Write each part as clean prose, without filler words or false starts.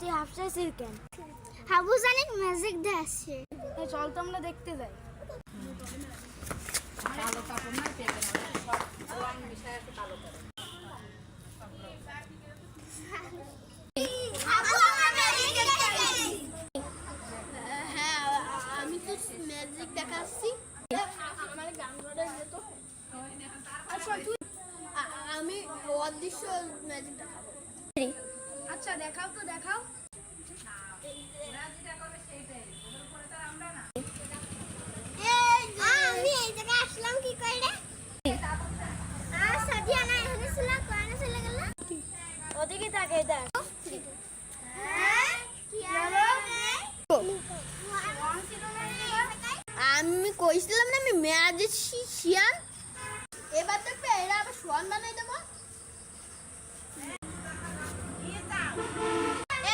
তুই হাফসাইছিস কেন? হাবু জানি ম্যাজিক দেখাচ্ছে। চল তো আমরা দেখতে যাই। কালো কাপড় না পেয়ে সব রং মিশায় একটু কালো করে। হ্যাঁ, আমি তো ম্যাজিক দেখাচ্ছি। আমার গান ধরে যেত। আচ্ছা তুই আমি অদৃশ্য ম্যাজিক দেখাবো। আচ্ছা দেখাও তো দেখাও। আমি এই জায়গায় আসলাম কি করে রে? সাদিয়া না এখানে ছিল, কোয়ানে চলে গেল? ওদিকে তাকে দেখ। হ্যাঁ কি হলো? আমি কইছিলাম না আমি ম্যাজিক শিয়ান। এবার দেখবে এরা আবার সোয়ান বানাই দেবো।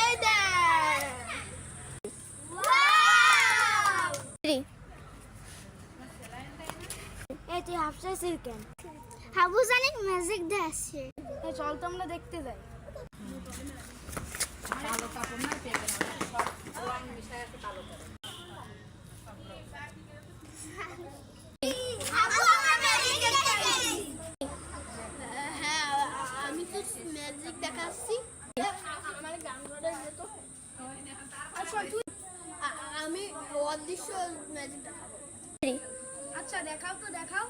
এই দেখ, ওয়াও! তুই হাফসাইছিস কেন? হাবু জানি ম্যাজিক দেখাচ্ছে। চল তো আমরা দেখতে যাই। কালো কাপড় না পেয়ে সব রং মিশায় একটু কালো করে। হ্যাঁ, আমি তো ম্যাজিক দেখাচ্ছি। আমার গান ধরে যেত। আচ্ছা তুই আমি অদৃশ্য ম্যাজিক দেখাবো। আচ্ছা দেখাও তো দেখাও।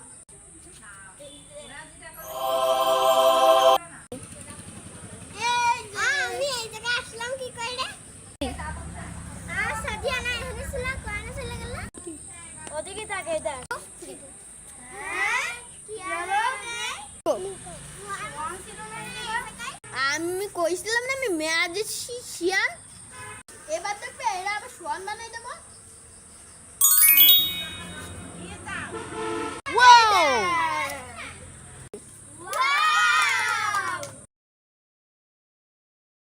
আমি এই জায়গায় আসলাম কি করে রে? সাদিয়া না এখানে ছিল, কোয়ানে চলে গেল? ওদিকে তাকে দেখ। হ্যাঁ কি হলো? আমি কইছিলাম না আমি ম্যাজিক শিয়ান।